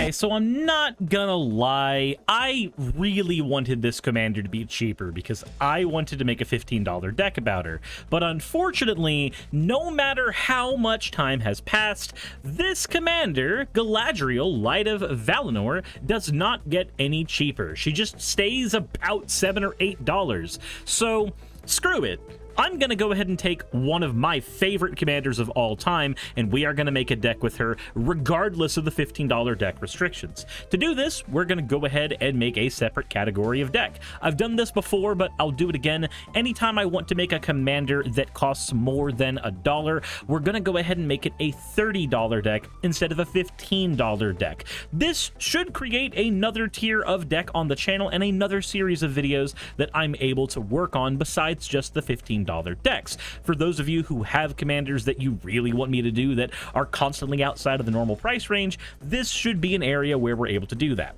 Okay, so I'm not gonna lie, I really wanted this commander to be cheaper because I wanted to make a $15 deck about her. But unfortunately, no matter how much time has passed, this commander, Galadriel, Light of Valinor, does not get any cheaper. She just stays about $7 or $8. So screw it. I'm going to go ahead and take one of my favorite commanders of all time, and we are going to make a deck with her regardless of the $15 deck restrictions. To do this, we're going to go ahead and make a separate category of deck. I've done this before, but I'll do it again. Anytime I want to make a commander that costs more than $1, we're going to go ahead and make it a $30 deck instead of a $15 deck. This should create another tier of deck on the channel and another series of videos that I'm able to work on besides just the $15 decks. For those of you who have commanders that you really want me to do that are constantly outside of the normal price range, this should be an area where we're able to do that.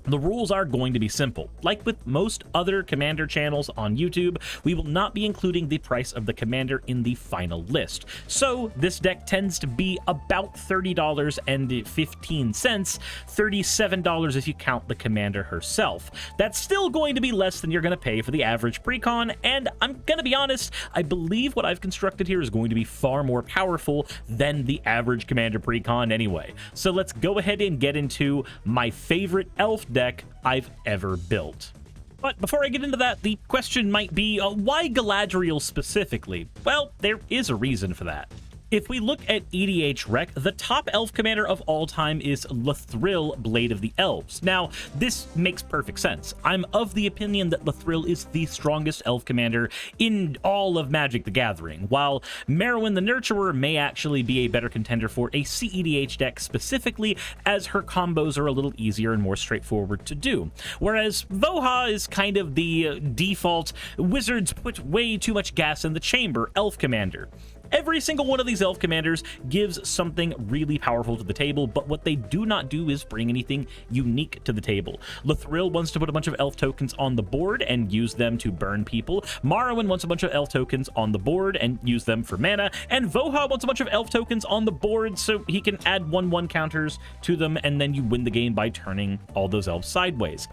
The rules are going to be simple. Like with most other commander channels on YouTube, we will not be including the price of the commander in the final list. So this deck tends to be about $30.15, $37 if you count the commander herself. That's still going to be less than you're going to pay for the average precon, and I'm going to be honest, I believe what I've constructed here is going to be far more powerful than the average commander precon anyway. So let's go ahead and get into my favorite elf deck I've ever built. But before I get into that, the question might be, why Galadriel specifically? Well, there is a reason for that. If we look at EDH Rec, the top elf commander of all time is Lathril, Blade of the Elves. Now, this makes perfect sense. I'm of the opinion that Lathril is the strongest elf commander in all of Magic the Gathering, while Merwin the Nurturer may actually be a better contender for a CEDH deck specifically, as her combos are a little easier and more straightforward to do. Whereas Voha is kind of the default, wizards put way too much gas in the chamber elf commander. Every single one of these elf commanders gives something really powerful to the table, but what they do not do is bring anything unique to the table. Lathril wants to put a bunch of elf tokens on the board and use them to burn people. Morrowind wants a bunch of elf tokens on the board and use them for mana. And Voha wants a bunch of elf tokens on the board so he can add 1/1 counters to them, and then you win the game by turning all those elves sideways.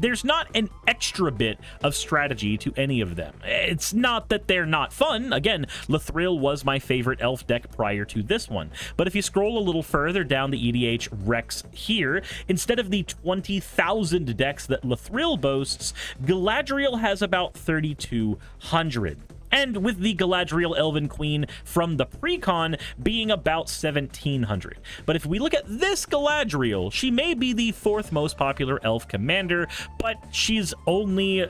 There's not an extra bit of strategy to any of them. It's not that they're not fun. Again, Lathril was my favorite elf deck prior to this one. But if you scroll a little further down the EDH Recs here, instead of the 20,000 decks that Lathril boasts, Galadriel has about 3,200. And with the Galadriel Elven Queen from the precon being about 1,700. But if we look at this Galadriel, she may be the 4th most popular elf commander, but she only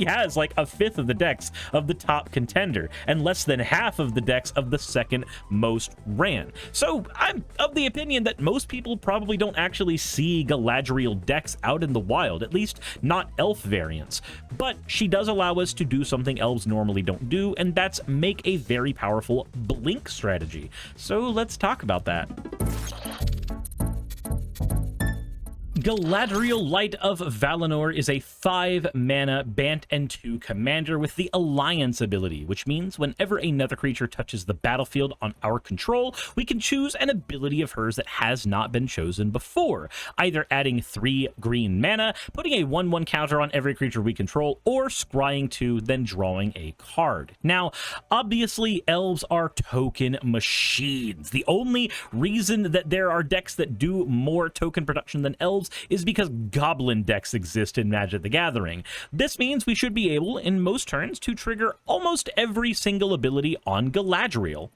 has like a 5th of the decks of the top contender, and less than half of the decks of the 2nd most ran. So I'm of the opinion that most people probably don't actually see Galadriel decks out in the wild, at least not elf variants. But she does allow us to do something elves normally don't do, and that's make a very powerful blink strategy. So let's talk about that. Galadriel, Light of Valinor, is a 5-mana Bant and 2 commander with the Alliance ability, which means whenever another creature touches the battlefield on our control, we can choose an ability of hers that has not been chosen before, either adding 3 green mana, putting a 1/1 counter on every creature we control, or scrying 2, then drawing a card. Now, obviously, elves are token machines. The only reason that there are decks that do more token production than elves is because goblin decks exist in Magic the Gathering. This means we should be able, in most turns, to trigger almost every single ability on Galadriel.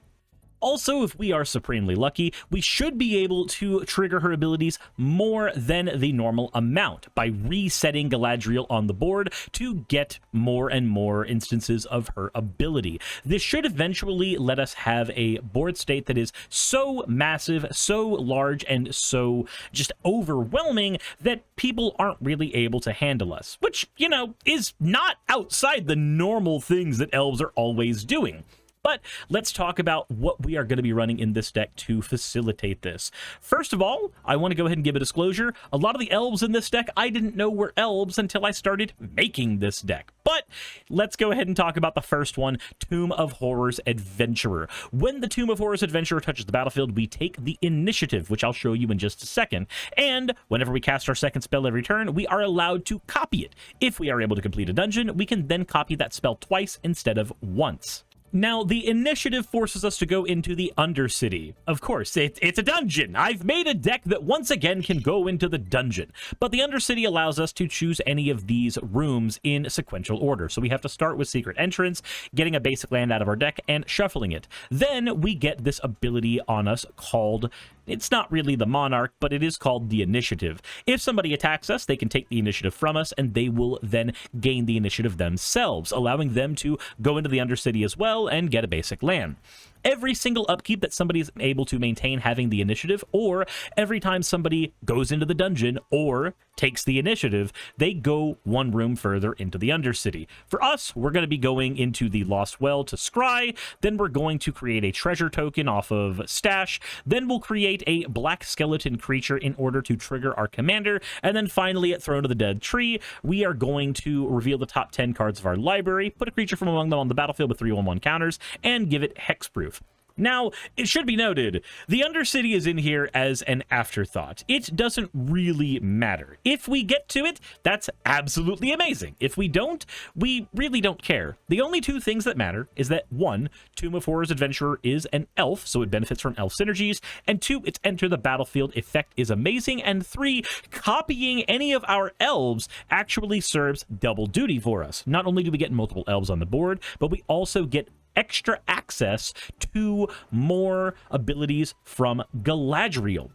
Also, if we are supremely lucky, we should be able to trigger her abilities more than the normal amount by resetting Galadriel on the board to get more and more instances of her ability. This should eventually let us have a board state that is so massive, so large, and so just overwhelming that people aren't really able to handle us, which, you know, is not outside the normal things that elves are always doing. But let's talk about what we are going to be running in this deck to facilitate this. First of all, I want to go ahead and give a disclosure. A lot of the elves in this deck, I didn't know were elves until I started making this deck. But let's go ahead and talk about the first one, Tomb of Horrors Adventurer. When the Tomb of Horrors Adventurer touches the battlefield, we take the initiative, which I'll show you in just a second. And whenever we cast our second spell every turn, we are allowed to copy it. If we are able to complete a dungeon, we can then copy that spell twice instead of once. Now, the initiative forces us to go into the Undercity. Of course, it's a dungeon. I've made a deck that once again can go into the dungeon. But the Undercity allows us to choose any of these rooms in sequential order. So we have to start with Secret Entrance, getting a basic land out of our deck, and shuffling it. Then we get this ability on us called... It's not really the Monarch, but it is called the Initiative. If somebody attacks us, they can take the initiative from us, and they will then gain the initiative themselves, allowing them to go into the Undercity as well and get a basic land. Every single upkeep that somebody is able to maintain having the initiative, or every time somebody goes into the dungeon or takes the initiative, they go one room further into the Undercity. For us, we're going to be going into the Lost Well to scry, then we're going to create a treasure token off of Stash, then we'll create a black skeleton creature in order to trigger our commander, and then finally at Throne of the Dead Tree, we are going to reveal the top 10 cards of our library, put a creature from among them on the battlefield with 3/1/1 counters, and give it hexproof. Now, it should be noted, the Undercity is in here as an afterthought. It doesn't really matter. If we get to it, that's absolutely amazing. If we don't, we really don't care. The only two things that matter is that, one, Tomb of Horrors Adventurer is an elf, so it benefits from elf synergies, and two, its enter the battlefield effect is amazing, and three, copying any of our elves actually serves double duty for us. Not only do we get multiple elves on the board, but we also get extra access to more abilities from Galadriel.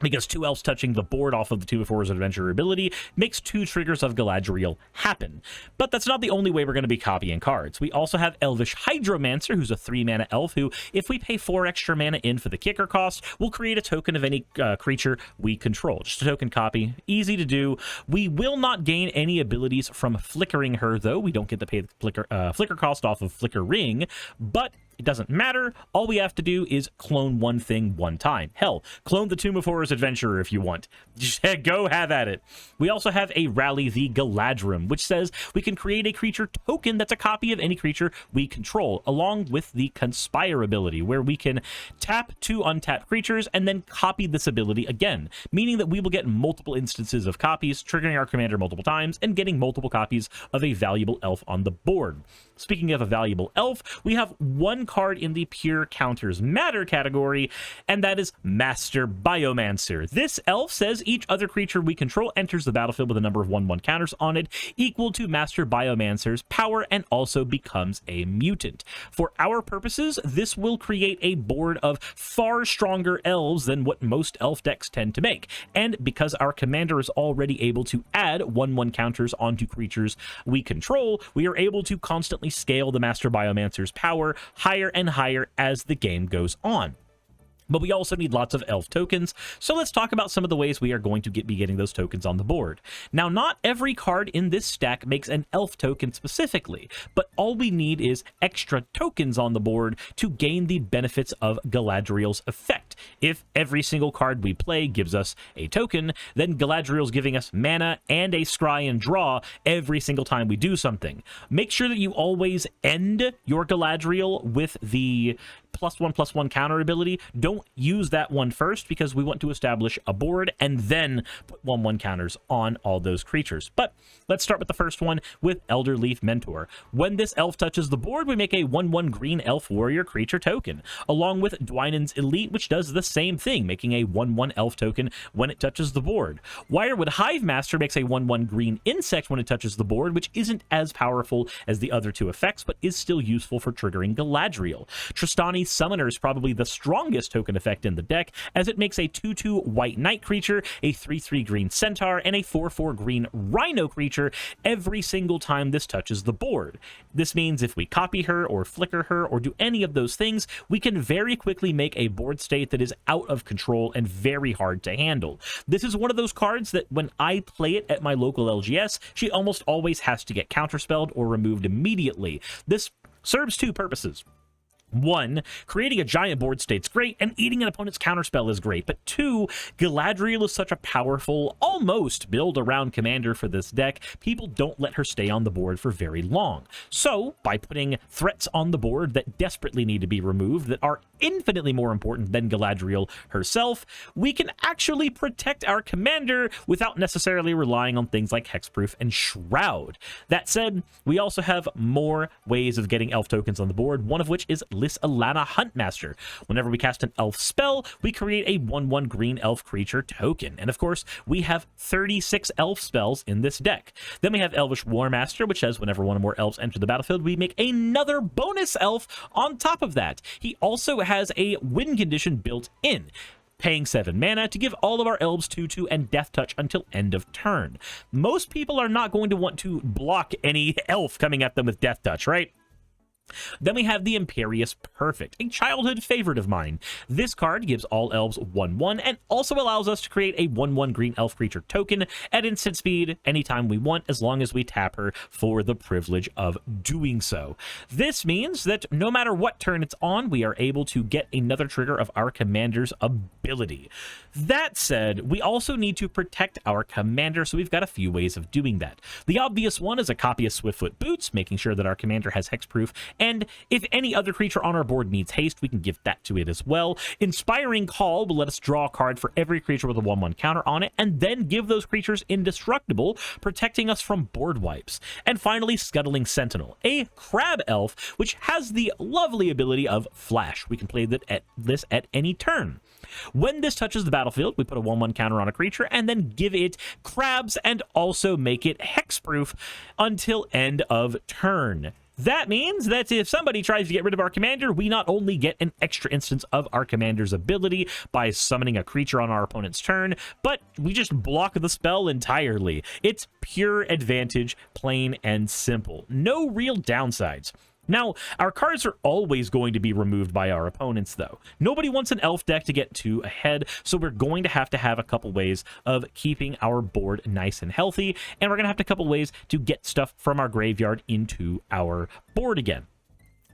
Because two elves touching the board off of the Tomb of Horrors Adventurer ability makes two triggers of Galadriel happen. But that's not the only way we're going to be copying cards. We also have Elvish Hydromancer, who's a 3-mana elf, who, if we pay 4 extra mana in for the kicker cost, will create a token of any creature we control. Just a token copy. Easy to do. We will not gain any abilities from flickering her, though. We don't get to pay the flicker cost off of Flicker Ring, but it doesn't matter. All we have to do is clone one thing one time. Hell, clone the Tomb of Horrors Adventurer if you want. Just go have at it. We also have a Rally the Galadrim, which says we can create a creature token that's a copy of any creature we control, along with the Conspire ability, where we can tap 2 untapped creatures and then copy this ability again, meaning that we will get multiple instances of copies, triggering our commander multiple times, and getting multiple copies of a valuable elf on the board. Speaking of a valuable elf, we have one card in the Pure Counters Matter category, and that is Master Biomancer. This elf says each other creature we control enters the battlefield with a number of 1/1 counters on it equal to Master Biomancer's power and also becomes a mutant. For our purposes, this will create a board of far stronger elves than what most elf decks tend to make. And because our commander is already able to add 1/1 counters onto creatures we control, we are able to constantly scale the Master Biomancer's power higher and higher as the game goes on. But we also need lots of elf tokens, so let's talk about some of the ways we are going to be getting those tokens on the board. Now, not every card in this stack makes an elf token specifically, but all we need is extra tokens on the board to gain the benefits of Galadriel's effect. If every single card we play gives us a token, then Galadriel's giving us mana and a scry and draw every single time we do something. Make sure that you always end your Galadriel with the +1/+1 counter ability. Don't use that one first because we want to establish a board and then put 1/1 counters on all those creatures. But let's start with the first one with Elderleaf Mentor. When this elf touches the board, we make a 1/1 green elf warrior creature token, along with Dwynen's Elite, which does the same thing, making a 1/1 elf token when it touches the board. Wirewood Hive Master makes a 1/1 green insect when it touches the board, which isn't as powerful as the other two effects, but is still useful for triggering Galadriel. Tristani Summoner is probably the strongest token effect in the deck, as it makes a 2/2 white knight creature, a 3/3 green centaur, and a 4/4 green rhino creature every single time this touches the board. This means if we copy her or flicker her or do any of those things, we can very quickly make a board state that is out of control and very hard to handle. This is one of those cards that when I play it at my local LGS, she almost always has to get counterspelled or removed immediately. This serves two purposes. 1, creating a giant board state's great, and eating an opponent's counterspell is great, but 2, Galadriel is such a powerful, almost build-around commander for this deck, people don't let her stay on the board for very long. So, by putting threats on the board that desperately need to be removed, that are infinitely more important than Galadriel herself, we can actually protect our commander without necessarily relying on things like Hexproof and Shroud. That said, we also have more ways of getting elf tokens on the board, one of which is Lys-Alana Huntmaster. Whenever we cast an elf spell, we create a 1/1 green elf creature token. And of course, we have 36 elf spells in this deck. Then we have Elvish Warmaster, which says whenever one or more elves enter the battlefield, we make another bonus elf on top of that. He also has a win condition built in, paying 7 mana to give all of our elves 2/2 and Death Touch until end of turn. Most people are not going to want to block any elf coming at them with Death Touch, right? Then we have the Imperious Perfect, a childhood favorite of mine. This card gives all elves 1/1 and also allows us to create a 1/1 green elf creature token at instant speed anytime we want, as long as we tap her for the privilege of doing so. This means that no matter what turn it's on, we are able to get another trigger of our commander's ability. That said, we also need to protect our commander, so we've got a few ways of doing that. The obvious one is a copy of Swiftfoot Boots, making sure that our commander has hexproof, and if any other creature on our board needs haste, we can give that to it as well. Inspiring Call will let us draw a card for every creature with a 1/1 counter on it, and then give those creatures indestructible, protecting us from board wipes. And finally, Scuttling Sentinel, a crab elf, which has the lovely ability of Flash. We can play this at any turn. When this touches the battlefield, we put a 1/1 counter on a creature and then give it crabs and also make it hexproof until end of turn. That means that if somebody tries to get rid of our commander, we not only get an extra instance of our commander's ability by summoning a creature on our opponent's turn, but we just block the spell entirely. It's pure advantage, plain and simple. No real downsides. Now, our cards are always going to be removed by our opponents, though. Nobody wants an elf deck to get too ahead, so we're going to have a couple ways of keeping our board nice and healthy, and we're going to have a couple ways to get stuff from our graveyard into our board again.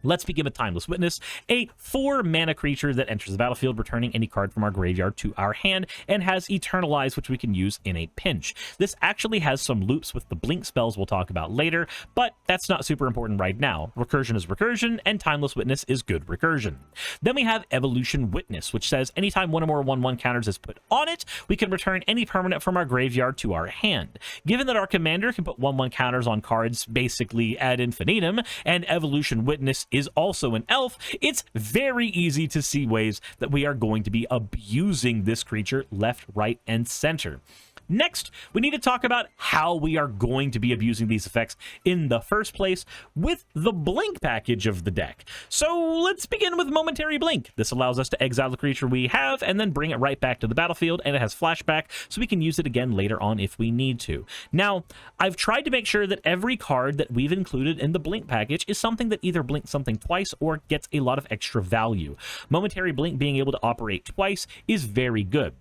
Let's begin with Timeless Witness, a 4-mana creature that enters the battlefield, returning any card from our graveyard to our hand, and has Eternalize, which we can use in a pinch. This actually has some loops with the blink spells we'll talk about later, but that's not super important right now. Recursion is recursion, and Timeless Witness is good recursion. Then we have Evolution Witness, which says anytime one or more 1/1 counters is put on it, we can return any permanent from our graveyard to our hand. Given that our commander can put 1/1 counters on cards basically ad infinitum, and Evolution Witness is also an elf, it's very easy to see ways that we are going to be abusing this creature left, right, and center. Next, we need to talk about how we are going to be abusing these effects in the first place with the Blink package of the deck. So let's begin with Momentary Blink. This allows us to exile the creature we have and then bring it right back to the battlefield, and it has flashback, so we can use it again later on if we need to. Now, I've tried to make sure that every card that we've included in the Blink package is something that either blinks something twice or gets a lot of extra value. Momentary Blink being able to operate twice is very good,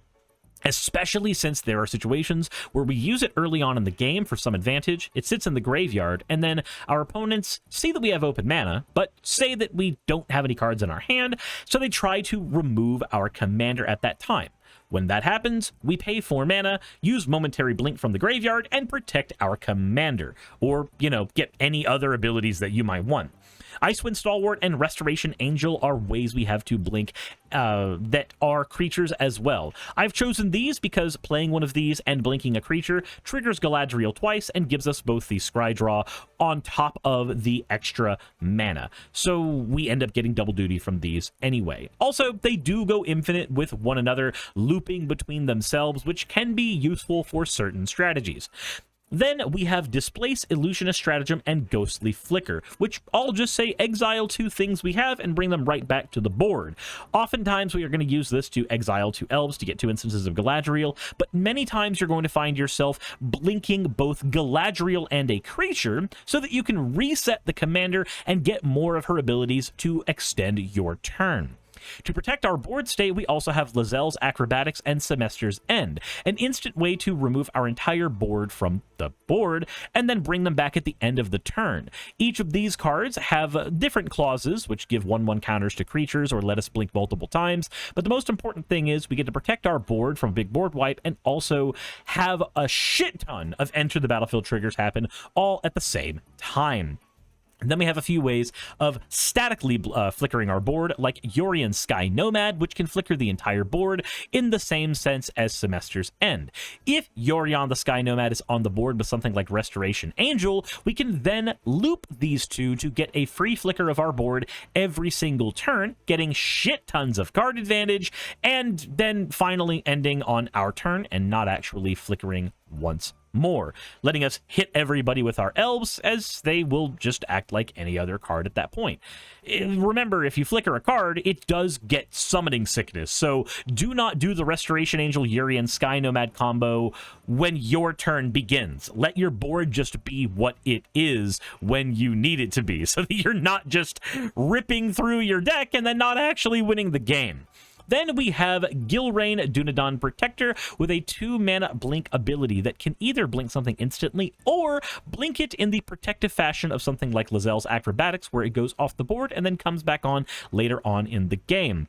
especially since there are situations where we use it early on in the game for some advantage, it sits in the graveyard, and then our opponents see that we have open mana, but say that we don't have any cards in our hand, so they try to remove our commander at that time. When that happens, we pay 4 mana, use Momentary Blink from the graveyard, and protect our commander, or, get any other abilities that you might want. Icewind Stalwart and Restoration Angel are ways we have to blink that are creatures as well. I've chosen these because playing one of these and blinking a creature triggers Galadriel twice and gives us both the scry draw on top of the extra mana. So we end up getting double duty from these anyway. Also, they do go infinite with one another, looping between themselves, which can be useful for certain strategies. Then we have Displace, Illusionist Stratagem, and Ghostly Flicker, which all just say exile 2 things we have and bring them right back to the board. Oftentimes we are going to use this to exile 2 elves to get 2 instances of Galadriel, but many times you're going to find yourself blinking both Galadriel and a creature so that you can reset the commander and get more of her abilities to extend your turn. To protect our board state, we also have Lae'zel's Acrobatics and Semester's End, an instant way to remove our entire board from the board and then bring them back at the end of the turn. Each of these cards have different clauses, which give 1/1 counters to creatures or let us blink multiple times, but the most important thing is we get to protect our board from a big board wipe and also have a shit ton of enter the battlefield triggers happen all at the same time. And then we have a few ways of statically flickering our board, like Yorion Sky Nomad, which can flicker the entire board in the same sense as Semester's End. If Yorion the Sky Nomad is on the board with something like Restoration Angel, we can then loop these two to get a free flicker of our board every single turn, getting shit tons of card advantage, and then finally ending on our turn and not actually flickering once more, letting us hit everybody with our elves, as they will just act like any other card at that point. Remember, if you flicker a card, it does get summoning sickness, so do not do the Restoration Angel Yorion Sky Nomad combo when your turn begins. Let your board just be what it is when you need it to be, so that you're not just ripping through your deck and then not actually winning the game. Then we have Gilrain Dunedain Protector with a 2-mana blink ability that can either blink something instantly or blink it in the protective fashion of something like Lae'zel's Acrobatics, where it goes off the board and then comes back on later on in the game.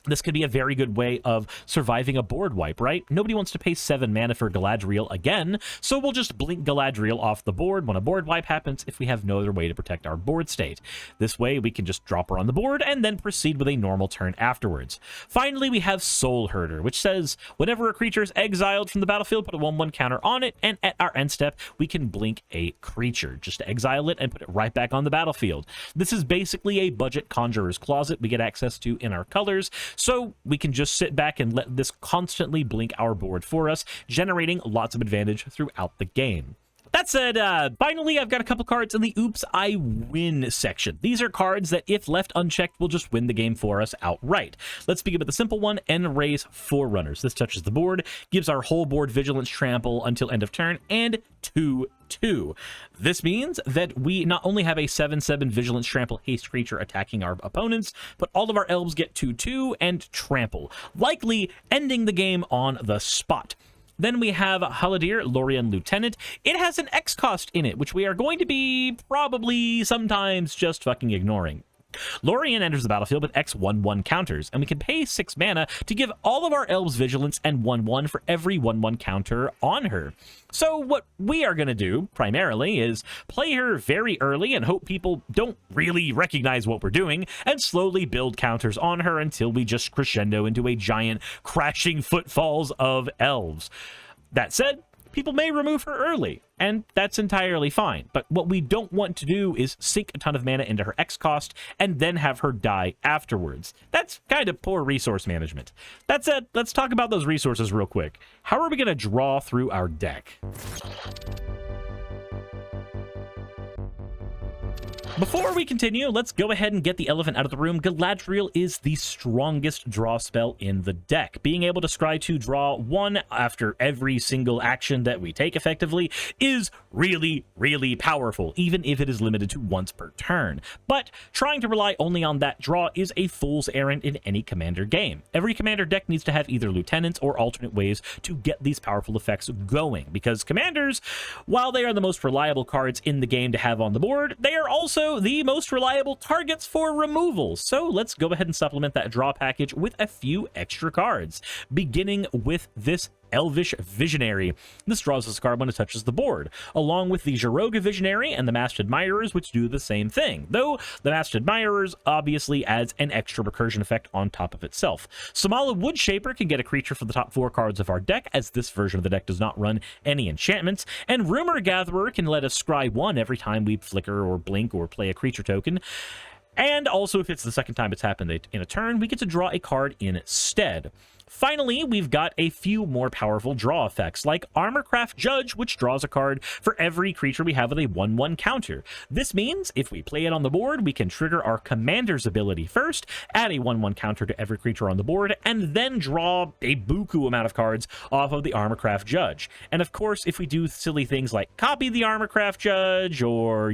This could be a very good way of surviving a board wipe, right? Nobody wants to pay 7 mana for Galadriel again, so we'll just blink Galadriel off the board when a board wipe happens if we have no other way to protect our board state. This way, we can just drop her on the board and then proceed with a normal turn afterwards. Finally, we have Soul Herder, which says, whenever a creature is exiled from the battlefield, put a 1/1 counter on it, and at our end step, we can blink a creature. Just exile it and put it right back on the battlefield. This is basically a budget Conjurer's Closet we get access to in our colors, so we can just sit back and let this constantly blink our board for us, generating lots of advantage throughout the game. That said, finally, I've got a couple cards in the Oops, I Win section. These are cards that, if left unchecked, will just win the game for us outright. Let's begin with the simple one, Enraze Forerunners. This touches the board, gives our whole board Vigilance Trample until end of turn, and 2/2. This means that we not only have a 7/7 Vigilance Trample haste creature attacking our opponents, but all of our elves get 2/2 and trample, likely ending the game on the spot. Then we have Haladir, Lorien Lieutenant. It has an X cost in it, which we are going to be probably sometimes just fucking ignoring. Lorien enters the battlefield with X 1/1 counters, and we can pay 6 mana to give all of our elves vigilance and 1/1 for every 1/1 counter on her. So what we are going to do, primarily, is play her very early and hope people don't really recognize what we're doing, and slowly build counters on her until we just crescendo into a giant crashing footfalls of elves. That said, people may remove her early, and that's entirely fine. But what we don't want to do is sink a ton of mana into her X cost and then have her die afterwards. That's kind of poor resource management. That said, let's talk about those resources real quick. How are we going to draw through our deck? Before we continue, let's go ahead and get the elephant out of the room. Galadriel is the strongest draw spell in the deck. Being able to scry to draw 1 after every single action that we take effectively is really, really powerful, even if it is limited to once per turn. But trying to rely only on that draw is a fool's errand in any commander game. Every commander deck needs to have either lieutenants or alternate ways to get these powerful effects going, because commanders, while they are the most reliable cards in the game to have on the board, they are also the most reliable targets for removal. So let's go ahead and supplement that draw package with a few extra cards, beginning with this Elvish Visionary. This draws this card when it touches the board, along with the Jaroga Visionary and the Masked Admirers, which do the same thing, though the Masked Admirers obviously adds an extra recursion effect on top of itself. Samala Woodshaper can get a creature for the top 4 cards of our deck, as this version of the deck does not run any enchantments, and Rumor Gatherer can let us scry 1 every time we flicker or blink or play a creature token. And also, if it's the second time it's happened in a turn, we get to draw a card instead. Finally, we've got a few more powerful draw effects, like Armorcraft Judge, which draws a card for every creature we have with a 1/1 counter. This means if we play it on the board, we can trigger our commander's ability first, add a 1/1 counter to every creature on the board, and then draw a buku amount of cards off of the Armorcraft Judge. And of course, if we do silly things like copy the Armorcraft Judge or,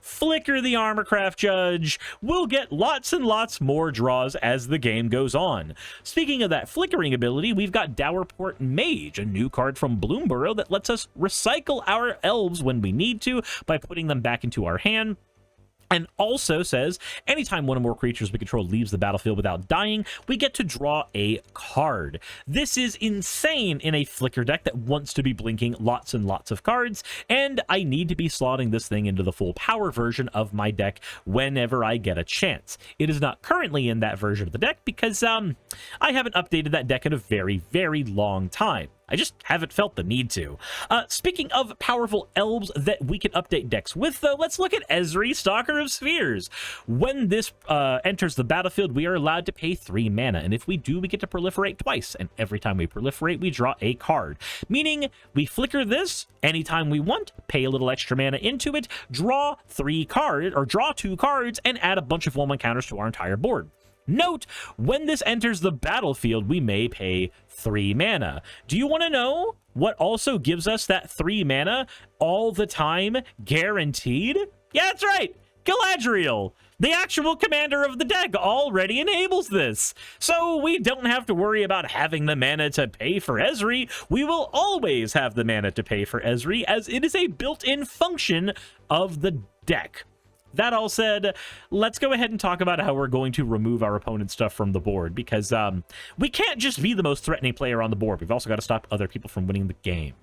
flicker the Armorcraft Judge, we'll get lots and lots more draws as the game goes on. Speaking of that flickering ability, we've got Dowerport Mage, a new card from Bloomburrow that lets us recycle our elves when we need to by putting them back into our hand. And also says, anytime one or more creatures we control leaves the battlefield without dying, we get to draw a card. This is insane in a Flicker deck that wants to be blinking lots and lots of cards, and I need to be slotting this thing into the full power version of my deck whenever I get a chance. It is not currently in that version of the deck because I haven't updated that deck in a very, very long time. I just haven't felt the need to. Speaking of powerful elves that we can update decks with, though, let's look at Ezri, Stalker of Spheres. When this enters the battlefield, we are allowed to pay 3 mana, and if we do, we get to proliferate twice, and every time we proliferate, we draw a card. Meaning, we flicker this anytime we want, pay a little extra mana into it, draw 2 cards, and add a bunch of 1/1 counters to our entire board. Note, when this enters the battlefield, we may pay 3 mana. Do you want to know what also gives us that 3 mana all the time guaranteed? Yeah, that's right. Galadriel, the actual commander of the deck, already enables this. So we don't have to worry about having the mana to pay for Ezri. We will always have the mana to pay for Ezri, as it is a built-in function of the deck. That all said, let's go ahead and talk about how we're going to remove our opponent's stuff from the board, because we can't just be the most threatening player on the board. We've also got to stop other people from winning the game.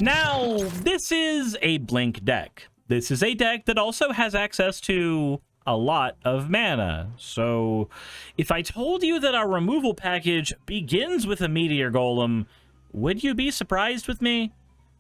Now, this is a blink deck. This is a deck that also has access to a lot of mana. So if I told you that our removal package begins with a Meteor Golem, would you be surprised with me?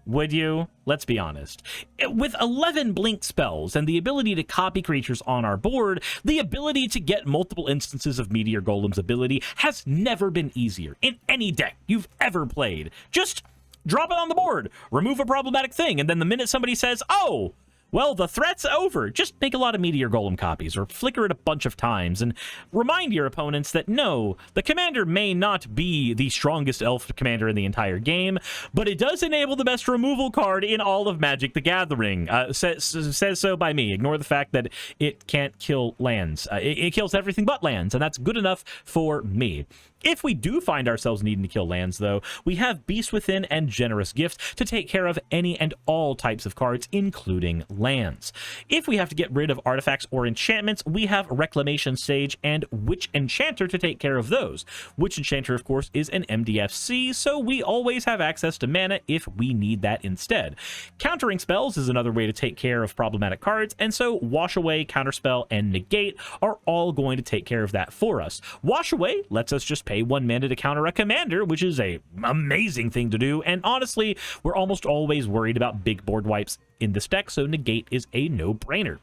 Would you? Let's be honest. With 11 blink spells and the ability to copy creatures on our board, the ability to get multiple instances of Meteor Golem's ability has never been easier in any deck you've ever played. Just drop it on the board, remove a problematic thing, and then the minute somebody says, oh, well, the threat's over, just make a lot of Meteor Golem copies or flicker it a bunch of times and remind your opponents that no, the commander may not be the strongest elf commander in the entire game, but it does enable the best removal card in all of Magic the Gathering. Says so by me. Ignore the fact that it can't kill lands. It kills everything but lands, and that's good enough for me. If we do find ourselves needing to kill lands, though, we have Beast Within and Generous Gift to take care of any and all types of cards, including lands. If we have to get rid of artifacts or enchantments, we have Reclamation Sage and Witch Enchanter to take care of those. Witch Enchanter, of course, is an MDFC, so we always have access to mana if we need that instead. Countering spells is another way to take care of problematic cards, and so Wash Away, Counterspell, and Negate are all going to take care of that for us. Wash Away lets us just pay 1 mana to counter a commander, which is a amazing thing to do, and honestly, we're almost always worried about big board wipes in this deck, so Negate is a no-brainer.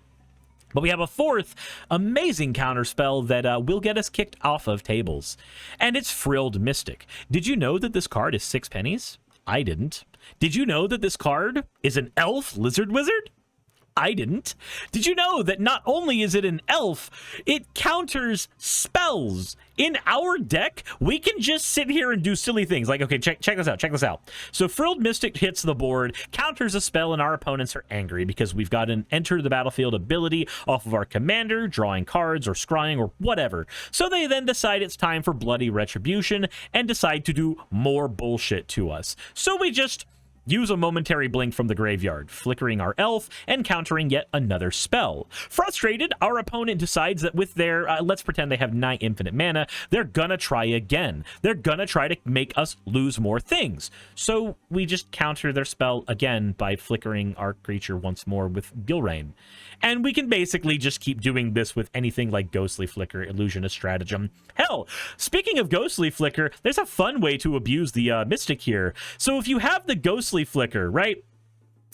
But we have a 4th amazing counter spell that will get us kicked off of tables, and it's Frilled Mystic. Did you know that this card is 6 pennies? I didn't. Did you know that this card is an elf lizard wizard? I didn't. Did you know that not only is it an elf, it counters spells? In our deck, we can just sit here and do silly things like, okay, check this out. So Frilled Mystic hits the board, counters a spell, and our opponents are angry because we've got an enter the battlefield ability off of our commander, drawing cards or scrying or whatever. So they then decide it's time for Bloody Retribution and decide to do more bullshit to us. So we just use a momentary blink from the graveyard, flickering our elf and countering yet another spell. Frustrated, our opponent decides that with their, let's pretend they have 9 infinite mana, they're gonna try again. They're gonna try to make us lose more things. So we just counter their spell again by flickering our creature once more with Gilrain. And we can basically just keep doing this with anything like Ghostly Flicker, Illusionist Stratagem. Hell, speaking of Ghostly Flicker, there's a fun way to abuse the Mystic here. So if you have the Ghostly Flicker, right?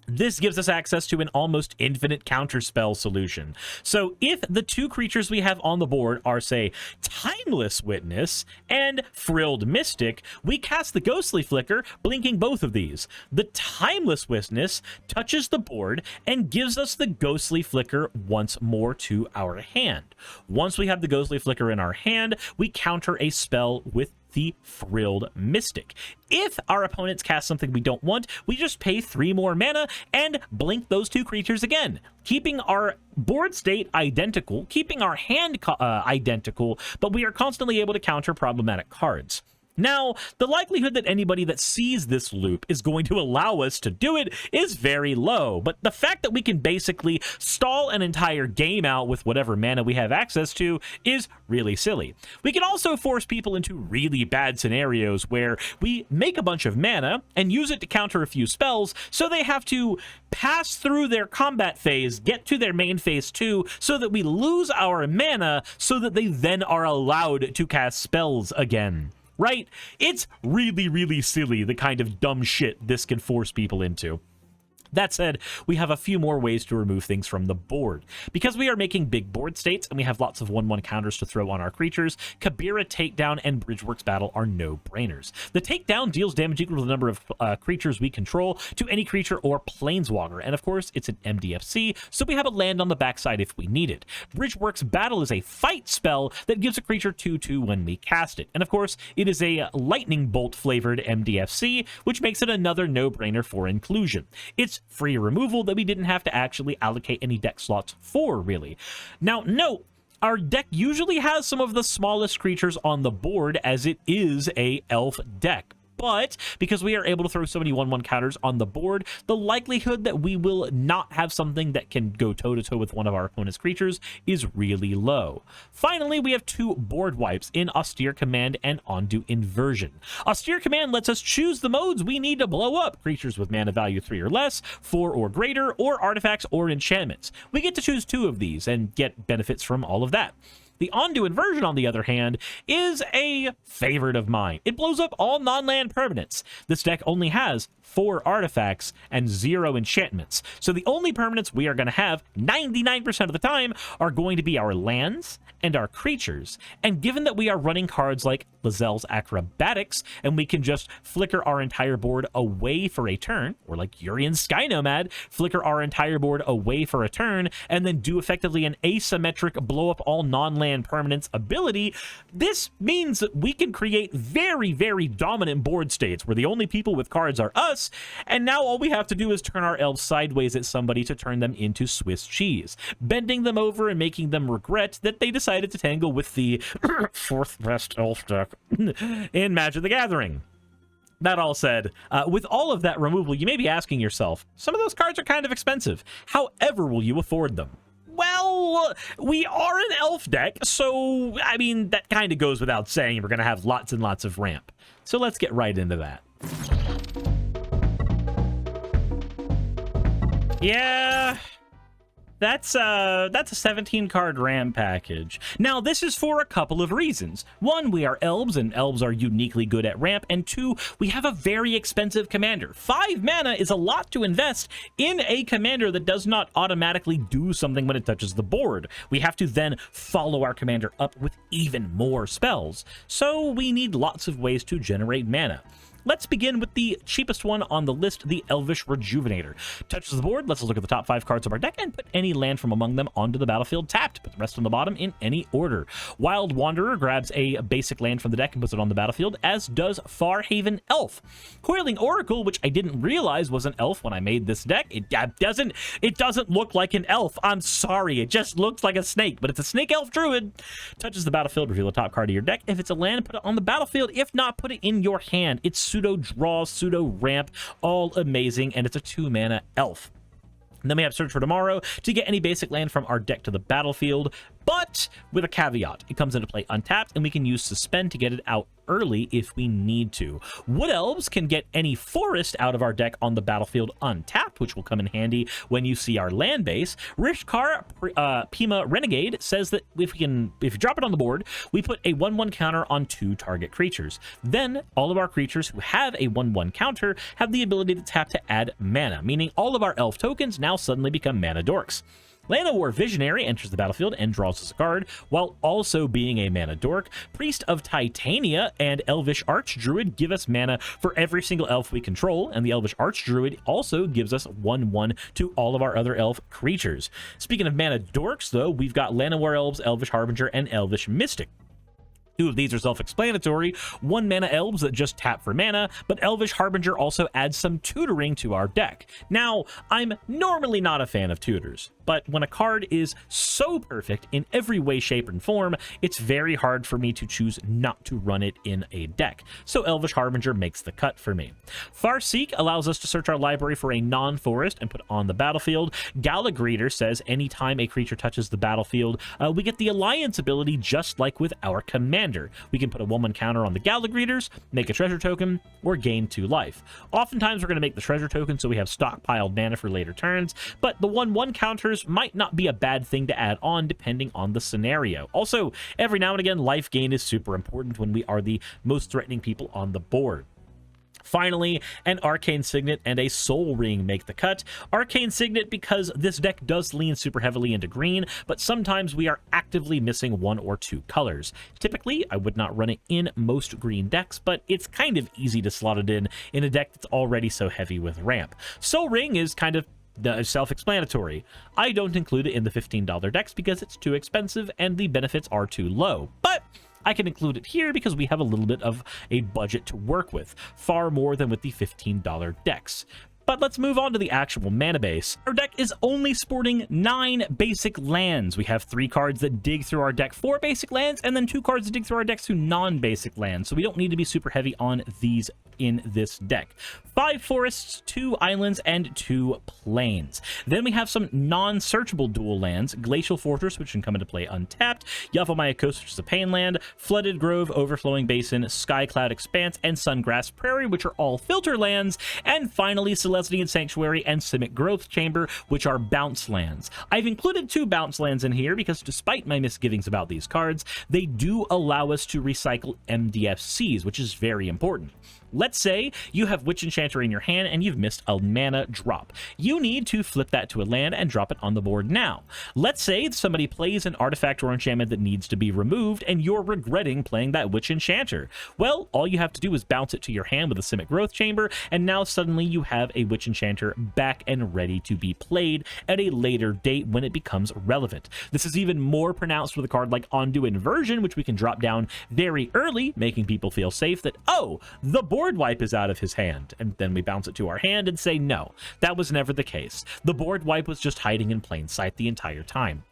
This gives us access to an almost infinite counterspell solution. So if the two creatures we have on the board are, say, Timeless Witness and Frilled Mystic, we cast the Ghostly Flicker, blinking both of these. The Timeless Witness touches the board and gives us the Ghostly Flicker once more to our hand. Once we have the Ghostly Flicker in our hand, we counter a spell with the Frilled Mystic. If our opponents cast something we don't want, we just pay 3 more mana and blink those two creatures again, keeping our board state identical, keeping our hand identical, but we are constantly able to counter problematic cards. Now, the likelihood that anybody that sees this loop is going to allow us to do it is very low, but the fact that we can basically stall an entire game out with whatever mana we have access to is really silly. We can also force people into really bad scenarios where we make a bunch of mana and use it to counter a few spells, so they have to pass through their combat phase, get to their main phase 2, so that we lose our mana, so that they then are allowed to cast spells again. Right? It's really, really silly, the kind of dumb shit this can force people into. That said, we have a few more ways to remove things from the board. Because we are making big board states and we have lots of 1/1 counters to throw on our creatures, Kabira, Takedown, and Bridgeworks Battle are no-brainers. The Takedown deals damage equal to the number of creatures we control to any creature or planeswalker, and of course, it's an MDFC, so we have a land on the backside if we need it. Bridgeworks Battle is a fight spell that gives a creature 2/2 when we cast it, and of course, it is a lightning bolt-flavored MDFC, which makes it another no-brainer for inclusion. It's free removal that we didn't have to actually allocate any deck slots for, really. Now, note, our deck usually has some of the smallest creatures on the board, as it is a elf deck. But because we are able to throw so many 1/1 counters on the board, the likelihood that we will not have something that can go toe-to-toe with one of our opponent's creatures is really low. Finally, we have 2 board wipes in Austere Command and Ondu Inversion. Austere Command lets us choose the modes we need to blow up: creatures with mana value 3 or less, 4 or greater, or artifacts or enchantments. We get to choose 2 of these and get benefits from all of that. The Ondu Inversion, on the other hand, is a favorite of mine. It blows up all non-land permanents. This deck only has 4 artifacts and 0 enchantments. So the only permanents we are going to have 99% of the time are going to be our lands and our creatures. And given that we are running cards like Lazelle's Acrobatics, and we can just flicker our entire board away for a turn, or like Urian's Sky Nomad, flicker our entire board away for a turn, and then do effectively an asymmetric blow up all non-land permanents ability, this means that we can create very, very dominant board states where the only people with cards are us, and now all we have to do is turn our elves sideways at somebody to turn them into Swiss cheese, bending them over and making them regret that they decided to tangle with the 4th best elf deck in Magic the Gathering. That all said, with all of that removal, you may be asking yourself, some of those cards are kind of expensive. However will you afford them? Well, we are an elf deck, so, I mean, that kind of goes without saying. We're going to have lots and lots of ramp. So let's get right into that. Yeah, that's a 17-card RAM package. Now, this is for a couple of reasons. 1, we are elves, and elves are uniquely good at ramp, and 2, we have a very expensive commander. 5 mana is a lot to invest in a commander that does not automatically do something when it touches the board. We have to then follow our commander up with even more spells, so we need lots of ways to generate mana. Let's begin with the cheapest one on the list, the Elvish Rejuvenator. Touches the board, let's look at the top 5 cards of our deck and put any land from among them onto the battlefield tapped. Put the rest on the bottom in any order. Wild Wanderer grabs a basic land from the deck and puts it on the battlefield, as does Farhaven Elf. Coiling Oracle, which I didn't realize was an elf when I made this deck. It doesn't look like an elf. I'm sorry, it just looks like a snake, but it's a snake elf druid. Touches the battlefield, reveal the top card of your deck. If it's a land, put it on the battlefield. If not, put it in your hand. It's pseudo draw, pseudo ramp, all amazing, and it's a 2-mana elf. And then we have Search for Tomorrow to get any basic land from our deck to the battlefield. but with a caveat. It comes into play untapped, and we can use Suspend to get it out early if we need to. Wood Elves can get any forest out of our deck on the battlefield untapped, which will come in handy when you see our land base. Rishkar Pima Renegade says that if you drop it on the board, we put a 1/1 counter on 2 target creatures. Then all of our creatures who have a 1/1 counter have the ability to tap to add mana, meaning all of our elf tokens now suddenly become mana dorks. Llanowar Visionary enters the battlefield and draws us a card, while also being a mana dork. Priest of Titania and Elvish Archdruid give us mana for every single elf we control, and the Elvish Archdruid also gives us 1/1 to all of our other elf creatures. Speaking of mana dorks, though, we've got Llanowar Elves, Elvish Harbinger, and Elvish Mystic. 2 of these are self-explanatory. 1 mana elves that just tap for mana, but Elvish Harbinger also adds some tutoring to our deck. Now, I'm normally not a fan of tutors, but when a card is so perfect in every way, shape, and form, it's very hard for me to choose not to run it in a deck. So Elvish Harbinger makes the cut for me. Farseek allows us to search our library for a non-forest and put on the battlefield. Galagreater says anytime a creature touches the battlefield, we get the Alliance ability just like with our commander. We can put a 1/1 counter on the Galagreaters, make a treasure token, or gain 2 life. Oftentimes we're going to make the treasure token so we have stockpiled mana for later turns, but the 1/1 counters might not be a bad thing to add on depending on the scenario. Also, every now and again, life gain is super important when we are the most threatening people on the board. Finally, an Arcane Signet and a Soul Ring make the cut. Arcane Signet because this deck does lean super heavily into green, but sometimes we are actively missing 1 or 2 colors. Typically, I would not run it in most green decks, but it's kind of easy to slot it in a deck that's already so heavy with ramp. Soul Ring is kind of self-explanatory. I don't include it in the $15 decks because it's too expensive and the benefits are too low, but I can include it here because we have a little bit of a budget to work with, far more than with the $15 decks. But let's move on to the actual mana base. Our deck is only sporting 9 basic lands. We have 3 cards that dig through our deck 4 basic lands, and then 2 cards that dig through our deck through non-basic lands, so we don't need to be super heavy on these in this deck. 5 forests, 2 islands, and 2 plains. Then we have some non-searchable dual lands: Glacial Fortress, which can come into play untapped, Yavimaya Coast, which is a pain land, Flooded Grove, Overflowing Basin, Skycloud Expanse, and Sungrass Prairie, which are all filter lands, and finally Celestian Sanctuary and Simic Growth Chamber, which are bounce lands. I've included 2 bounce lands in here because despite my misgivings about these cards, they do allow us to recycle MDFCs, which is very important. Let's say you have Witch Enchanter in your hand and you've missed a mana drop. You need to flip that to a land and drop it on the board now. Let's say somebody plays an artifact or enchantment that needs to be removed and you're regretting playing that Witch Enchanter. Well, all you have to do is bounce it to your hand with a Simic Growth Chamber, and now suddenly you have a Witch Enchanter back and ready to be played at a later date when it becomes relevant. This is even more pronounced with a card like Ondu Inversion, which we can drop down very early, making people feel safe that, oh, the board wipe is out of his hand, and then we bounce it to our hand and say no, that was never the case. The board wipe was just hiding in plain sight the entire time.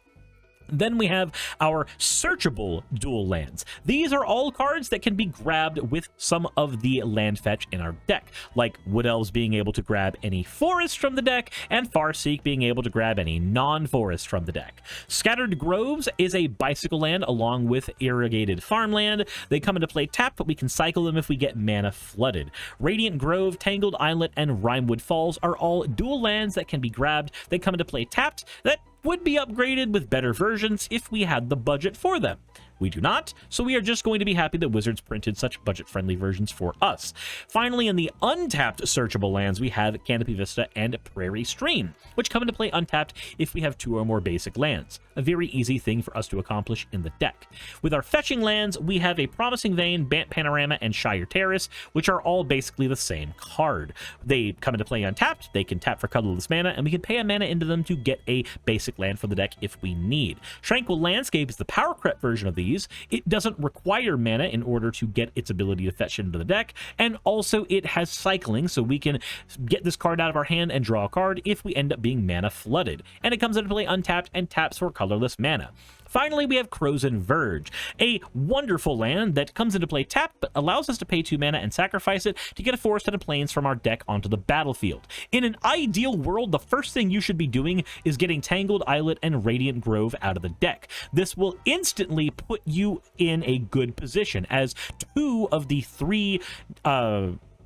Then we have our searchable dual lands. These are all cards that can be grabbed with some of the land fetch in our deck, like Wood Elves being able to grab any forest from the deck, and Farseek being able to grab any non-forest from the deck. Scattered Groves is a bicycle land along with Irrigated Farmland. They come into play tapped, but we can cycle them if we get mana flooded. Radiant Grove, Tangled Islet, and Rimewood Falls are all dual lands that can be grabbed. They come into play tapped. That would be upgraded with better versions if we had the budget for them. We do not, so we are just going to be happy that Wizards printed such budget-friendly versions for us. Finally, in the untapped searchable lands, we have Canopy Vista and Prairie Stream, which come into play untapped if we have 2 or more basic lands. A very easy thing for us to accomplish in the deck. With our fetching lands, we have a Promising Vein, Bant Panorama, and Shire Terrace, which are all basically the same card. They come into play untapped, they can tap for colorless mana, and we can pay a mana into them to get a basic land for the deck if we need. Tranquil Landscape is the power creep version of these, abilities. It doesn't require mana in order to get its ability to fetch into the deck, and also it has cycling, so we can get this card out of our hand and draw a card if we end up being mana flooded. And it comes into play untapped and taps for colorless mana. Finally, we have Crozen Verge, a wonderful land that comes into play tapped, but allows us to pay 2 mana and sacrifice it to get a forest and a plains from our deck onto the battlefield. In an ideal world, the first thing you should be doing is getting Tangled Islet and Radiant Grove out of the deck. This will instantly put you in a good position, as 2 of the 3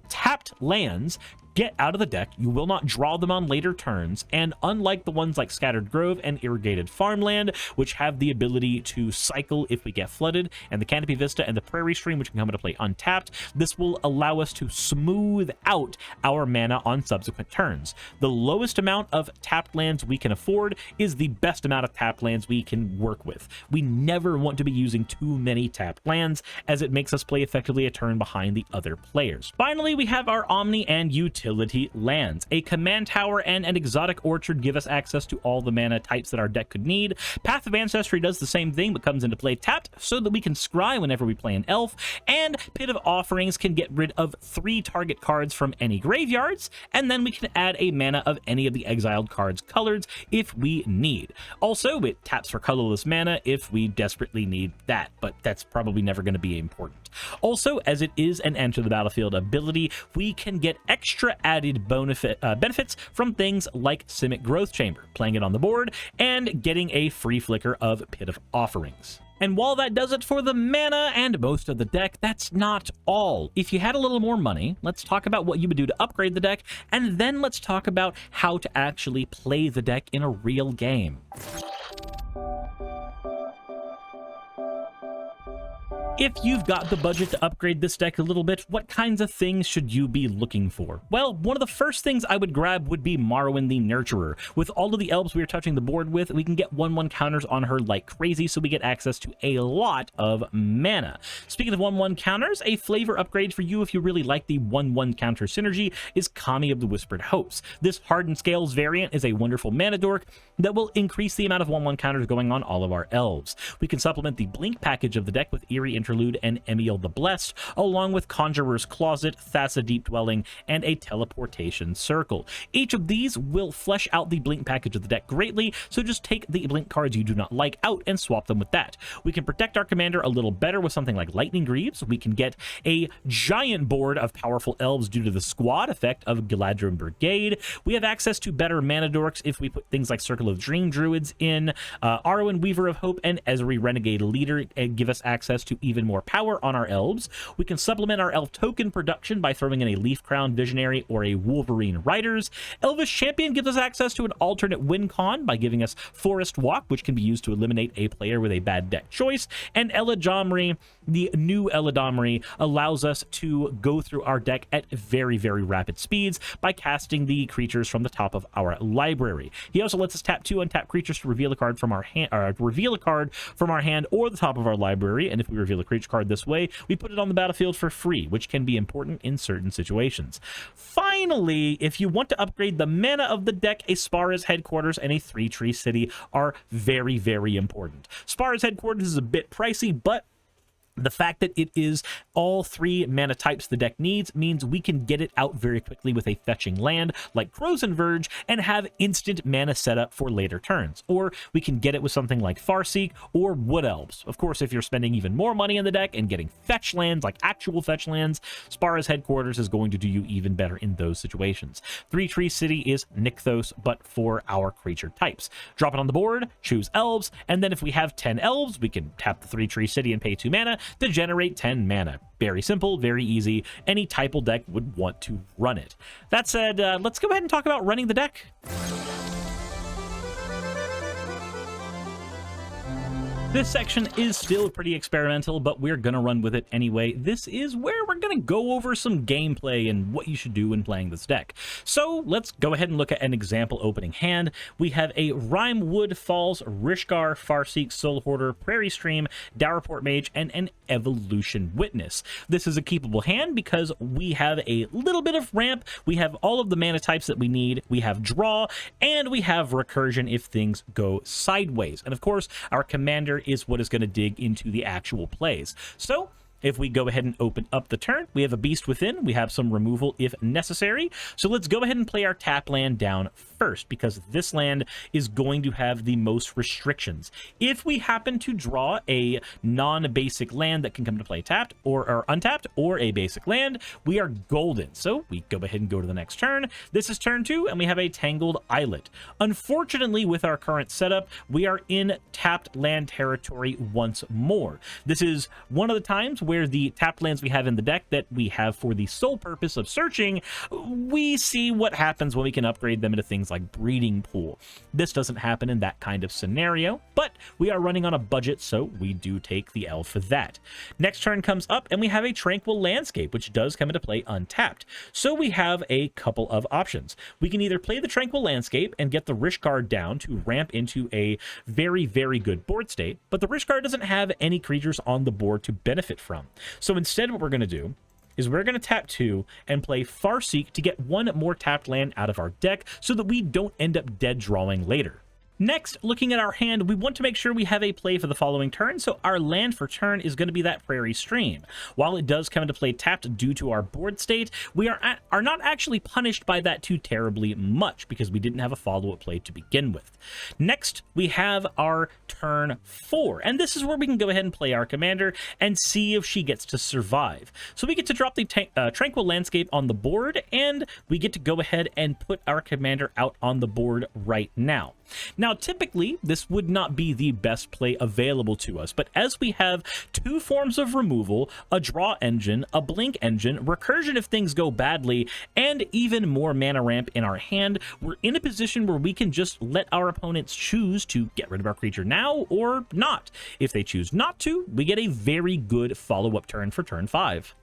tapped lands get out of the deck. You will not draw them on later turns, and unlike the ones like Scattered Grove and Irrigated Farmland, which have the ability to cycle if we get flooded, and the Canopy Vista and the Prairie Stream, which can come into play untapped, this will allow us to smooth out our mana on subsequent turns. The lowest amount of tapped lands we can afford is the best amount of tapped lands we can work with. We never want to be using too many tapped lands, as it makes us play effectively a turn behind the other players. Finally, we have our Omni and Utility lands. A Command Tower and an Exotic Orchard give us access to all the mana types that our deck could need. Path of Ancestry does the same thing, but comes into play tapped, so that we can scry whenever we play an elf, and Pit of Offerings can get rid of 3 target cards from any graveyards, and then we can add a mana of any of the exiled cards' colors if we need. Also, it taps for colorless mana if we desperately need that, but that's probably never going to be important. Also, as it is an Enter the Battlefield ability, we can get extra added benefits from things like Simic Growth Chamber, playing it on the board, and getting a free flicker of Pit of Offerings. And while that does it for the mana and most of the deck, that's not all. If you had a little more money, let's talk about what you would do to upgrade the deck, and then let's talk about how to actually play the deck in a real game. If you've got the budget to upgrade this deck a little bit, what kinds of things should you be looking for? Well, one of the first things I would grab would be Marwyn the Nurturer. With all of the elves we are touching the board with, we can get 1/1 counters on her like crazy, so we get access to a lot of mana. Speaking of 1/1 counters, a flavor upgrade for you if you really like the 1/1 counter synergy is Kami of the Whispered Hopes. This Hardened Scales variant is a wonderful mana dork that will increase the amount of 1/1 counters going on all of our elves. We can supplement the Blink package of the deck with Eerie Interlude and Emil the Blessed, along with Conjurer's Closet, Thassa Deep Dwelling, and a Teleportation Circle. Each of these will flesh out the Blink package of the deck greatly, so just take the Blink cards you do not like out and swap them with that. We can protect our commander a little better with something like Lightning Greaves. We can get a giant board of powerful elves due to the squad effect of Galadrim Brigade. We have access to better mana dorks if we put things like Circle of Dream Druids in. Arwen Weaver of Hope and Ezri Renegade Leader give us access to even more power on our elves. We can supplement our elf token production by throwing in a Leaf Crown Visionary or a Wolverine Riders. Elvish Champion gives us access to an alternate win con by giving us Forest Walk, which can be used to eliminate a player with a bad deck choice. And Eladamri, the new Eladamri, allows us to go through our deck at very, very rapid speeds by casting the creatures from the top of our library. He also lets us tap 2 untap creatures to reveal a card from our hand, or the top of our library, and if we reveal a creature card this way, we put it on the battlefield for free, which can be important in certain situations. Finally, if you want to upgrade the mana of the deck, a Spara's Headquarters and a 3-Tree City are very, very important. Spara's Headquarters is a bit pricey, but the fact that it is all 3 mana types the deck needs means we can get it out very quickly with a fetching land like Crozen Verge and have instant mana setup for later turns. Or we can get it with something like Farseek or Wood Elves. Of course, if you're spending even more money in the deck and getting fetch lands, like actual fetch lands, Spara's Headquarters is going to do you even better in those situations. 3-Tree City is Nykthos, but for our creature types. Drop it on the board, choose Elves, and then if we have 10 Elves, we can tap the 3-Tree City and pay 2 mana to generate 10 mana. Very simple, very easy. Any typal deck would want to run it. That said, let's go ahead and talk about running the deck. This section is still pretty experimental, but we're going to run with it anyway. This is where we're going to go over some gameplay and what you should do when playing this deck. So let's go ahead and look at an example opening hand. We have a Rimewood Falls, Rishgar, Farseek, Soul Hoarder, Prairie Stream, Dowerport Mage, and an Evolution Witness. This is a keepable hand because we have a little bit of ramp, we have all of the mana types that we need, we have draw, and we have recursion if things go sideways. And of course, our commander is what is going to dig into the actual plays. So if we go ahead and open up the turn, we have a Beast Within. We have some removal if necessary. So let's go ahead and play our tap land down first, because this land is going to have the most restrictions. If we happen to draw a non-basic land that can come to play tapped or untapped, or a basic land, we are golden. So we go ahead and go to the next turn. This is turn 2, and we have a Tangled Islet. Unfortunately, with our current setup, we are in tapped land territory once more. This is one of the times where the tapped lands we have in the deck that we have for the sole purpose of searching, we see what happens when we can upgrade them into things like Breeding Pool. This doesn't happen in that kind of scenario, but we are running on a budget, so we do take the L for that. Next turn comes up, and we have a Tranquil Landscape, which does come into play untapped. So we have a couple of options. We can either play the Tranquil Landscape and get the Rishkar down to ramp into a very, very good board state, but the Rishkar doesn't have any creatures on the board to benefit from. So instead, what we're going to do is we're going to tap 2 and play Farseek to get one more tapped land out of our deck so that we don't end up dead drawing later. Next, looking at our hand, we want to make sure we have a play for the following turn, so our land for turn is going to be that Prairie Stream. While it does come into play tapped due to our board state, we are not actually punished by that too terribly much, because we didn't have a follow-up play to begin with. Next, we have our turn 4, and this is where we can go ahead and play our commander and see if she gets to survive. So we get to drop the Tranquil Landscape on the board, and we get to go ahead and put our commander out on the board right now. Now, typically, this would not be the best play available to us, but as we have 2 forms of removal, a draw engine, a blink engine, recursion if things go badly, and even more mana ramp in our hand, we're in a position where we can just let our opponents choose to get rid of our creature now or not. If they choose not to, we get a very good follow-up turn for turn 5.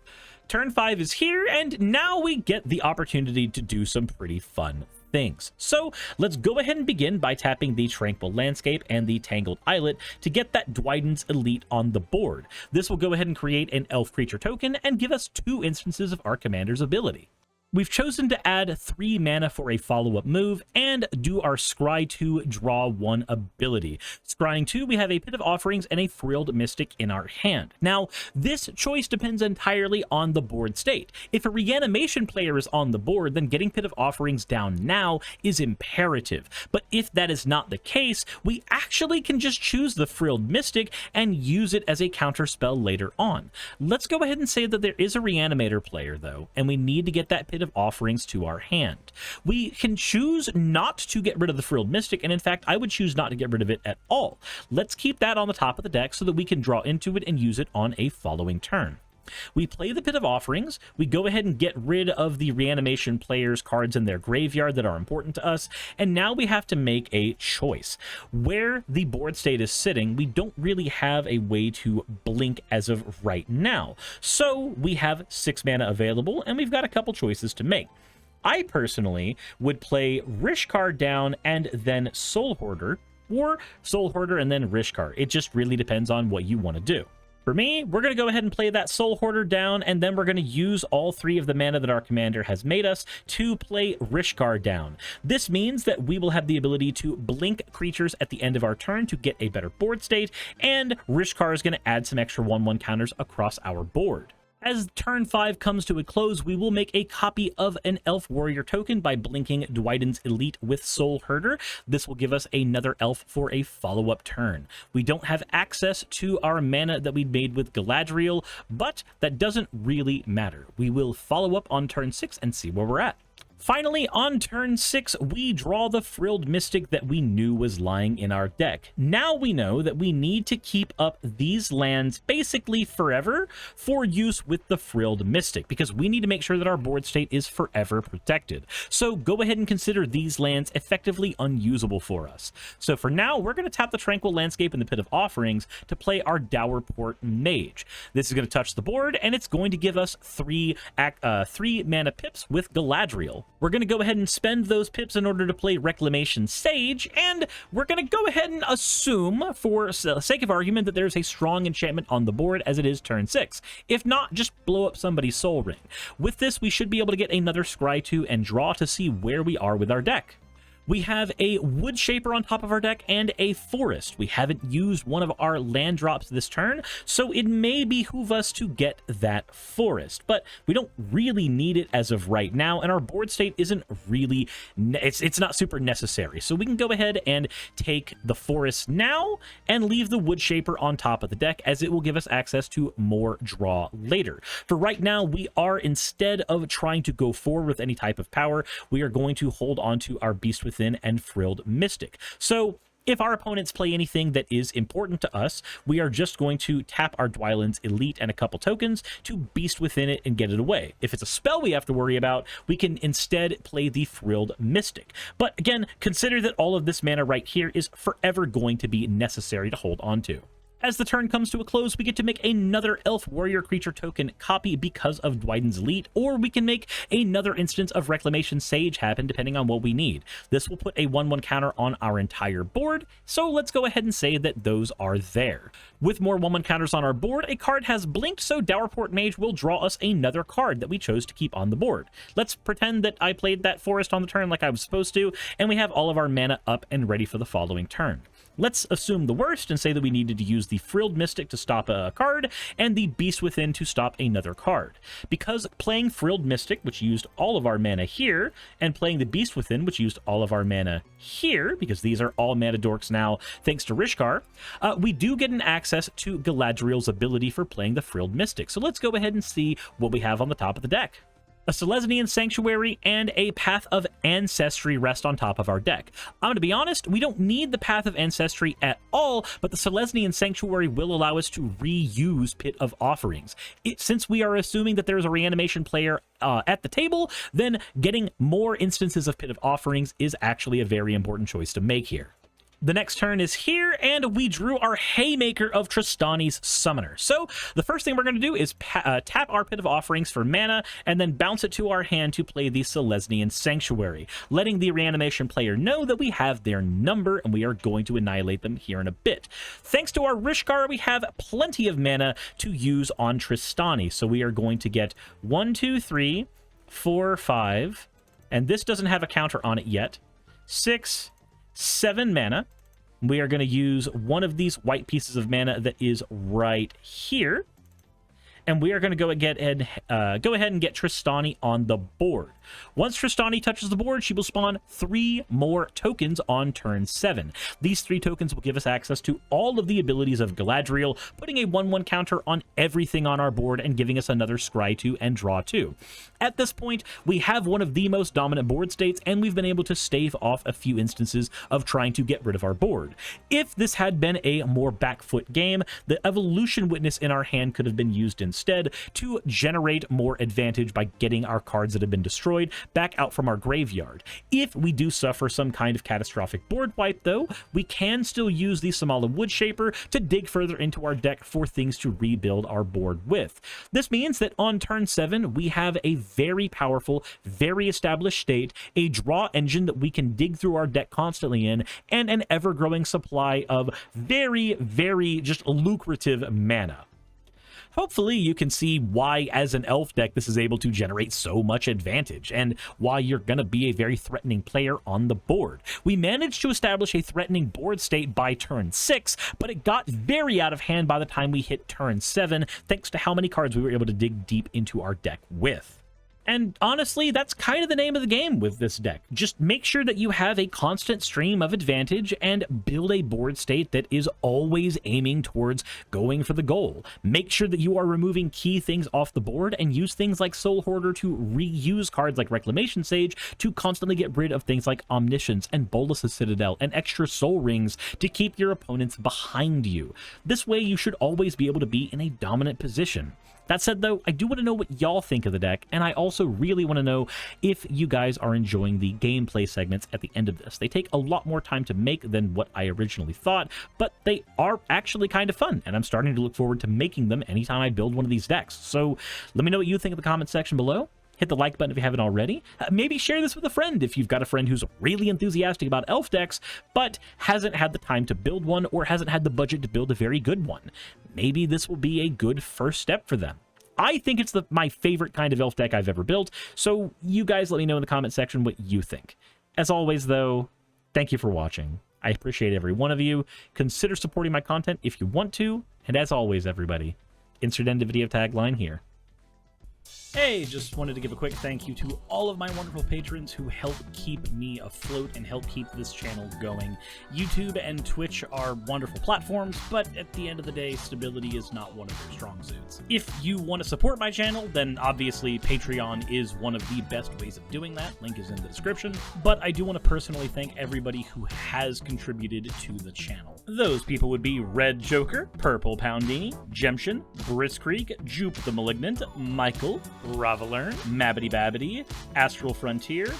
Turn 5 is here, and now we get the opportunity to do some pretty fun things. So let's go ahead and begin by tapping the Tranquil Landscape and the Tangled Islet to get that Dwydon's Elite on the board. This will go ahead and create an elf creature token and give us 2 instances of our commander's ability. We've chosen to add 3 mana for a follow-up move and do our Scry 2 draw 1 ability. Scrying 2, we have a Pit of Offerings and a Frilled Mystic in our hand. Now, this choice depends entirely on the board state. If a Reanimation player is on the board, then getting Pit of Offerings down now is imperative. But if that is not the case, we actually can just choose the Frilled Mystic and use it as a counter spell later on. Let's go ahead and say that there is a Reanimator player, though, and we need to get that Pit of Offerings to our hand. We can choose not to get rid of the Frilled Mystic, and in fact, I would choose not to get rid of it at all. Let's keep that on the top of the deck so that we can draw into it and use it on a following turn. We play the Pit of Offerings, we go ahead and get rid of the Reanimation players' cards in their graveyard that are important to us, and now we have to make a choice. Where the board state is sitting, we don't really have a way to blink as of right now. So we have 6 mana available, and we've got a couple choices to make. I personally would play Rishkar down and then Soul Hoarder, or Soul Hoarder and then Rishkar. It just really depends on what you want to do. For me, we're going to go ahead and play that Soul Hoarder down, and then we're going to use all 3 of the mana that our commander has made us to play Rishkar down. This means that we will have the ability to blink creatures at the end of our turn to get a better board state, and Rishkar is going to add some extra 1/1 counters across our board. As turn 5 comes to a close, we will make a copy of an Elf Warrior token by blinking Dwydon's Elite with Soul Herder. This will give us another elf for a follow-up turn. We don't have access to our mana that we made with Galadriel, but that doesn't really matter. We will follow up on turn 6 and see where we're at. Finally, on turn 6, we draw the Frilled Mystic that we knew was lying in our deck. Now we know that we need to keep up these lands basically forever for use with the Frilled Mystic, because we need to make sure that our board state is forever protected. So go ahead and consider these lands effectively unusable for us. So for now, we're going to tap the Tranquil Landscape and the Pit of Offerings to play our Dourport Mage. This is going to touch the board, and it's going to give us 3 mana pips with Galadriel. We're going to go ahead and spend those pips in order to play Reclamation Sage, and we're going to go ahead and assume, for the sake of argument, that there's a strong enchantment on the board as it is turn 6. If not, just blow up somebody's Soul Ring. With this, we should be able to get another Scry 2 and draw to see where we are with our deck. We have a Wood Shaper on top of our deck and a Forest. We haven't used one of our land drops this turn, so it may behoove us to get that Forest, but we don't really need it as of right now, and our board state isn't really, it's not super necessary. So we can go ahead and take the Forest now and leave the Wood Shaper on top of the deck, as it will give us access to more draw later. For right now, we are, instead of trying to go forward with any type of power, we are going to hold on to our Beast Within and Frilled Mystic. So if our opponents play anything that is important to us, we are just going to tap our Dwyland's Elite and a couple tokens to Beast Within it and get it away. If it's a spell we have to worry about, we can instead play the Frilled Mystic. But again, consider that all of this mana right here is forever going to be necessary to hold on to. As the turn comes to a close, we get to make another Elf Warrior Creature token copy because of Dwyland's Elite, or we can make another instance of Reclamation Sage happen depending on what we need. This will put a 1/1 counter on our entire board, so let's go ahead and say that those are there. With more 1/1 counters on our board, a card has blinked, so Dourport Mage will draw us another card that we chose to keep on the board. Let's pretend that I played that Forest on the turn like I was supposed to, and we have all of our mana up and ready for the following turn. Let's assume the worst and say that we needed to use the Frilled Mystic to stop a card and the Beast Within to stop another card. Because playing Frilled Mystic, which used all of our mana here, and playing the Beast Within, which used all of our mana here, because these are all mana dorks now thanks to Rishkar, we do get an access to Galadriel's ability for playing the Frilled Mystic. So let's go ahead and see what we have on the top of the deck. A Selesnyan Sanctuary and a Path of Ancestry rest on top of our deck. I'm going to be honest, we don't need the Path of Ancestry at all, but the Selesnyan Sanctuary will allow us to reuse Pit of Offerings. Since we are assuming that there's a reanimation player at the table, then getting more instances of Pit of Offerings is actually a very important choice to make here. The next turn is here, and we drew our Haymaker of Tristani's Summoner. So the first thing we're going to do is tap our Pit of Offerings for mana, and then bounce it to our hand to play the Selesnyan Sanctuary, letting the reanimation player know that we have their number, and we are going to annihilate them here in a bit. Thanks to our Rishkar, we have plenty of mana to use on Tristani, so we are going to get 1, 2, 3, 4, 5, and this doesn't have a counter on it yet, 6, 7 mana. We are going to use one of these white pieces of mana that is right here, and we are going to go ahead and get Tristani on the board. Once Tristani touches the board, she will spawn 3 more tokens on turn 7. These 3 tokens will give us access to all of the abilities of Galadriel, putting a 1/1 counter on everything on our board and giving us another Scry 2 and Draw 2. At this point, we have one of the most dominant board states, and we've been able to stave off a few instances of trying to get rid of our board. If this had been a more back foot game, the Evolution Witness in our hand could have been used instead to generate more advantage by getting our cards that have been destroyed back out from our graveyard. If we do suffer some kind of catastrophic board wipe, though, we can still use the Samala Wood Shaper to dig further into our deck for things to rebuild our board with. This means that on turn 7, we have a very powerful, very established state, a draw engine that we can dig through our deck constantly in, and an ever-growing supply of very, very just lucrative mana. Hopefully you can see why, as an elf deck, this is able to generate so much advantage, and why you're going to be a very threatening player on the board. We managed to establish a threatening board state by turn 6, but it got very out of hand by the time we hit turn 7, thanks to how many cards we were able to dig deep into our deck with. And honestly, that's kind of the name of the game with this deck. Just make sure that you have a constant stream of advantage and build a board state that is always aiming towards going for the goal. Make sure that you are removing key things off the board and use things like Soul Hoarder to reuse cards like Reclamation Sage to constantly get rid of things like Omniscience and Bolas's Citadel and extra Soul Rings to keep your opponents behind you. This way you should always be able to be in a dominant position. That said, though, I do want to know what y'all think of the deck, and I also really want to know if you guys are enjoying the gameplay segments at the end of this. They take a lot more time to make than what I originally thought, but they are actually kind of fun, and I'm starting to look forward to making them anytime I build one of these decks. So let me know what you think in the comment section below. Hit the like button if you haven't already. Maybe share this with a friend if you've got a friend who's really enthusiastic about elf decks, but hasn't had the time to build one or hasn't had the budget to build a very good one. Maybe this will be a good first step for them. I think it's my favorite kind of elf deck I've ever built, so you guys let me know in the comment section what you think. As always, though, Thank you for watching. I appreciate every one of you. Consider supporting my content if you want to. And as always, everybody, insert end of video tagline here. Hey, just wanted to give a quick thank you to all of my wonderful patrons who help keep me afloat and help keep this channel going. YouTube and Twitch are wonderful platforms, but at the end of the day, stability is not one of their strong suits. If you want to support my channel, then obviously Patreon is one of the best ways of doing that. Link is in the description. But I do want to personally thank everybody who has contributed to the channel. Those people would be Red Joker, Purple Poundini, Jemshin, Briss Creek, Jupe the Malignant, Michael, Ravelern, Mabbity Babbity, Astral Frontier,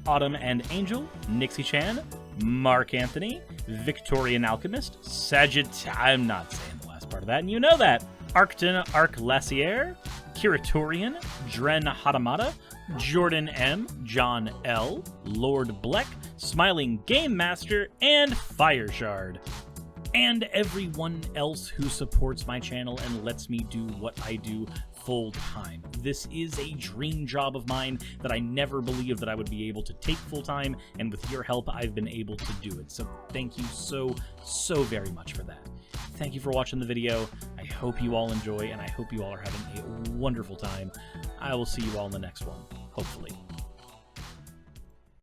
Autumn and Angel, Nixie Chan, Mark Anthony, Victorian Alchemist, I'm not saying the last part of that, and you know that, Arcton Arclacier, Kiratorian, Dren Hadamata, Jordan M, John L, Lord Bleck, Smiling Game Master, and Fire Shard. And everyone else who supports my channel and lets me do what I do full time. This is a dream job of mine that I never believed that I would be able to take full time, and with your help, I've been able to do it. So thank you so very much for that. Thank you for watching the video. I hope you all enjoy, and I hope you all are having a wonderful time. I will see you all in the next one, hopefully.